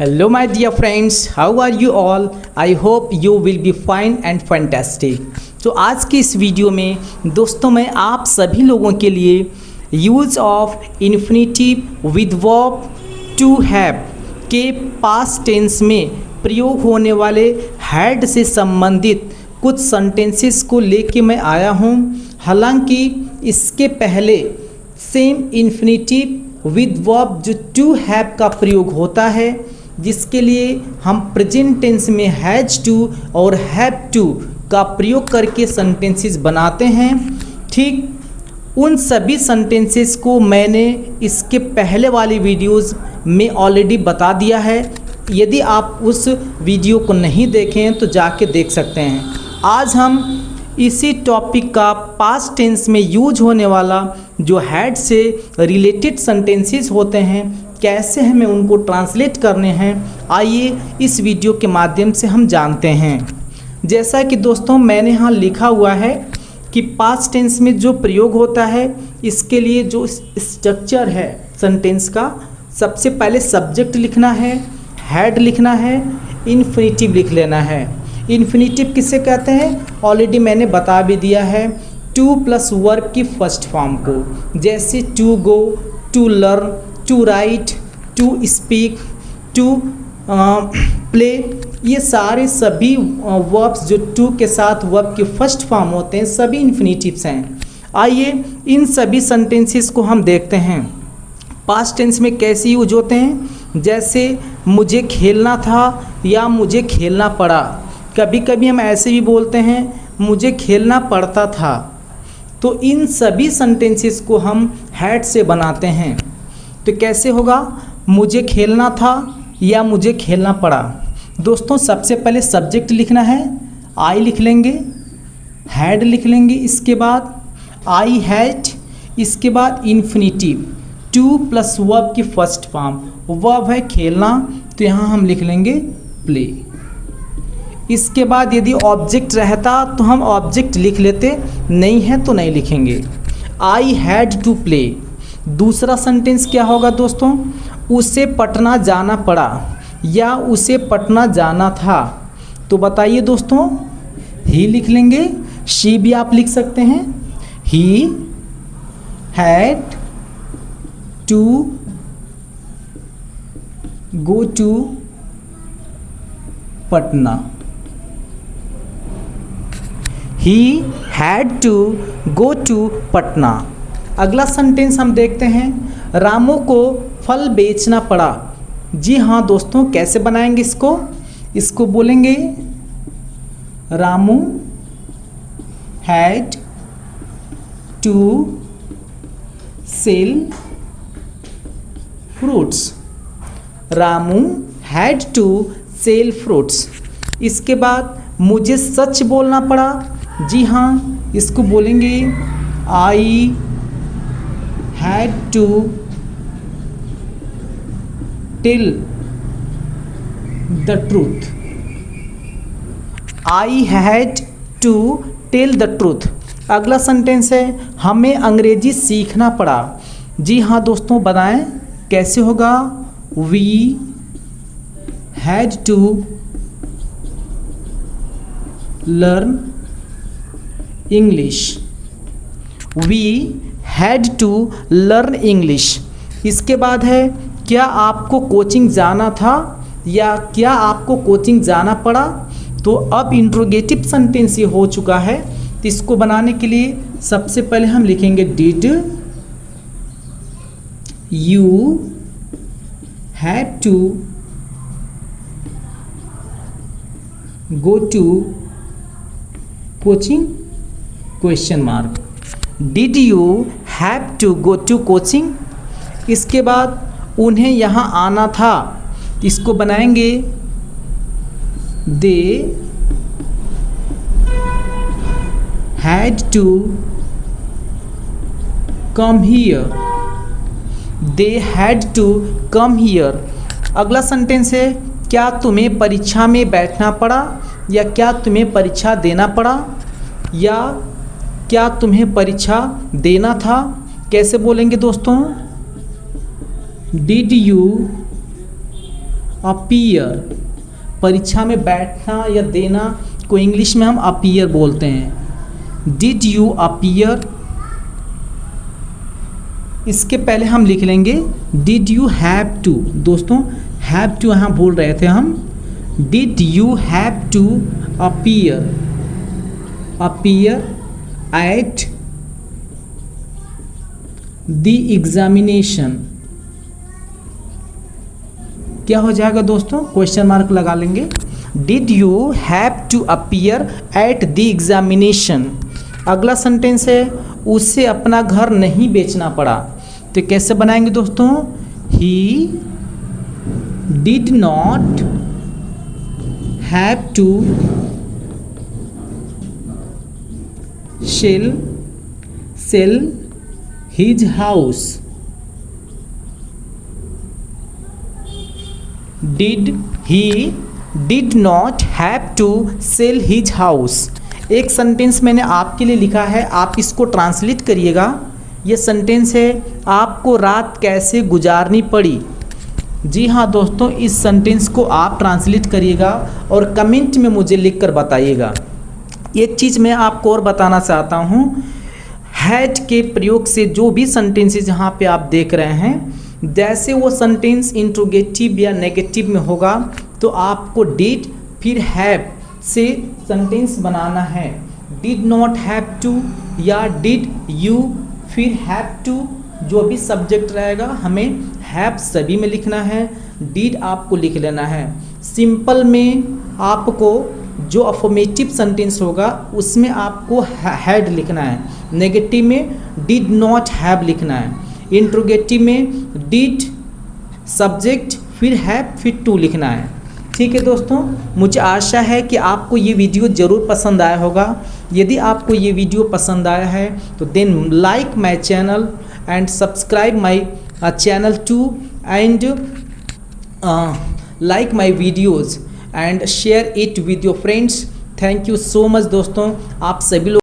Hello, my dear friends. How are you all? I hope you will be fine and fantastic. तो आज की इस video में दोस्तों मैं आप सभी लोगों के लिए use of infinitive with verb to have के पास्ट टेंस में प्रयोग होने वाले हैड से संबंधित कुछ सेंटेंसेस को लेके मैं आया हूँ। हालांकि इसके पहले सेम इन्फिनिटिव विद वर्ब जो टू हैव का प्रयोग होता है, जिसके लिए हम प्रेजेंट टेंस में हैज टू और हैव टू का प्रयोग करके सेंटेंसेस बनाते हैं। ठीक उन सभी सेंटेंसेस को मैंने इसके पहले वाली वीडियोस में ऑलरेडी बता दिया है। यदि आप उस वीडियो को नहीं देखें तो जाके देख सकते हैं। आज हम इसी टॉपिक का पास्ट टेंस में यूज होने वाला जो हैड से रिलेटेड सेंटेंसेस होते हैं, कैसे हमें उनको ट्रांसलेट करने हैं, आइए इस वीडियो के माध्यम से हम जानते हैं। जैसा कि दोस्तों मैंने यहाँ लिखा हुआ है कि पास्ट टेंस में जो प्रयोग होता है, इसके लिए जो स्ट्रक्चर है सेंटेंस का, सबसे पहले सब्जेक्ट लिखना है, हैड लिखना है, इन्फिनिटिव लिख लेना है। इन्फिनिटिव किसे कहते हैं ऑलरेडी मैंने बता भी दिया है, टू प्लस वर्ब की फर्स्ट फॉर्म को, जैसे to go, to learn, to write, to speak, to play, ये सारे सभी वर्ब्स जो टू के साथ वर्ब के फर्स्ट फॉर्म होते हैं सभी इन्फिनिटिव्स हैं। आइए इन सभी सेंटेंसेस को हम देखते हैं पास्ट टेंस में कैसे यूज होते हैं। जैसे मुझे खेलना था या मुझे खेलना पड़ा। कभी कभी हम ऐसे भी बोलते हैं मुझे खेलना पड़ता था। तो इन सभी सेंटेंसेस को हम हैड से बनाते हैं। तो कैसे होगा, मुझे खेलना था या मुझे खेलना पड़ा। दोस्तों सबसे पहले सब्जेक्ट लिखना है, आई लिख लेंगे, हैड लिख लेंगे, इसके बाद आई हैड, इसके बाद इन्फिनिटिव, टू प्लस वर्ब की फर्स्ट फॉर्म, वर्ब है खेलना, तो यहाँ हम लिख लेंगे प्ले। इसके बाद यदि ऑब्जेक्ट रहता तो हम ऑब्जेक्ट लिख लेते, नहीं है तो नहीं लिखेंगे। I had to play. दूसरा सेंटेंस क्या होगा दोस्तों, उसे पटना जाना पड़ा या उसे पटना जाना था। तो बताइए दोस्तों, ही लिख लेंगे, शी भी आप लिख सकते हैं। He had to go to Patna. He had to go to Patna. अगला सेंटेंस हम देखते हैं, रामू को फल बेचना पड़ा। जी हाँ दोस्तों, कैसे बनाएंगे इसको बोलेंगे Ramu had to sell fruits. Ramu had to sell fruits. इसके बाद मुझे सच बोलना पड़ा। जी हाँ, इसको बोलेंगे I had to tell the truth. I had to tell the truth. अगला सेंटेंस है, हमें अंग्रेजी सीखना पड़ा। जी हाँ दोस्तों, बताएं कैसे होगा, we had to learn English. We had to learn English. इसके बाद है, क्या आपको कोचिंग जाना था या क्या आपको कोचिंग जाना पड़ा। तो अब इंट्रोगेटिव सेंटेंस ये हो चुका है। तो इसको बनाने के लिए सबसे पहले हम लिखेंगे did you had to go to coaching, question mark. Did you have to go to coaching. इसके बाद उन्हें यहाँ आना था, इसको बनाएंगे they had to come here. They had to come here. अगला सेंटेंस है, क्या तुम्हें परीक्षा में बैठना पड़ा या क्या तुम्हें परीक्षा देना पड़ा या क्या तुम्हें परीक्षा देना था। कैसे बोलेंगे दोस्तों, डिड यू अपीयर, परीक्षा में बैठना या देना को इंग्लिश में हम अपीयर बोलते हैं। डिड यू अपीयर, इसके पहले हम लिख लेंगे डिड यू हैव टू। दोस्तों हैव टू यहाँ बोल रहे थे हम, did you have to appear, appear at the examination. क्या हो जाएगा दोस्तों, क्वेश्चन मार्क लगा लेंगे। Did you have to appear at the examination. अगला सेंटेंस है उसे अपना घर नहीं बेचना पड़ा। तो कैसे बनाएंगे दोस्तों, he did not have to sell his house. He did not have to sell his house। एक सेंटेंस मैंने आपके लिए लिखा है, आप इसको ट्रांसलेट करिएगा। ये सेंटेंस है आपको रात कैसे गुजारनी पड़ी। जी हाँ दोस्तों, इस सेंटेंस को आप ट्रांसलेट करिएगा और कमेंट में मुझे लिखकर बताइएगा। एक चीज़ मैं आपको और बताना चाहता हूँ, हैड के प्रयोग से जो भी सेंटेंसेस यहाँ पे आप देख रहे हैं, जैसे वो सेंटेंस इंट्रोगेटिव या नेगेटिव में होगा तो आपको डिड फिर हैव से सेंटेंस बनाना है। डिड नॉट हैव टू या डिड यू फिर हैव टू, जो भी सब्जेक्ट रहेगा हमें हैव सभी में लिखना है, डिड आपको लिख लेना है। सिंपल में आपको जो अफर्मेटिव सेंटेंस होगा उसमें आपको हैड लिखना है, नेगेटिव में डिड नॉट हैव लिखना है, इंट्रोगेटिव में डिड सब्जेक्ट फिर हैव फिर टू लिखना है। ठीक है दोस्तों, मुझे आशा है कि आपको ये वीडियो ज़रूर पसंद आया होगा। यदि आपको ये वीडियो पसंद आया है तो then like my channel and subscribe my channel too and like my videos and share it with your friends. Thank you so much दोस्तों, आप सभी लोग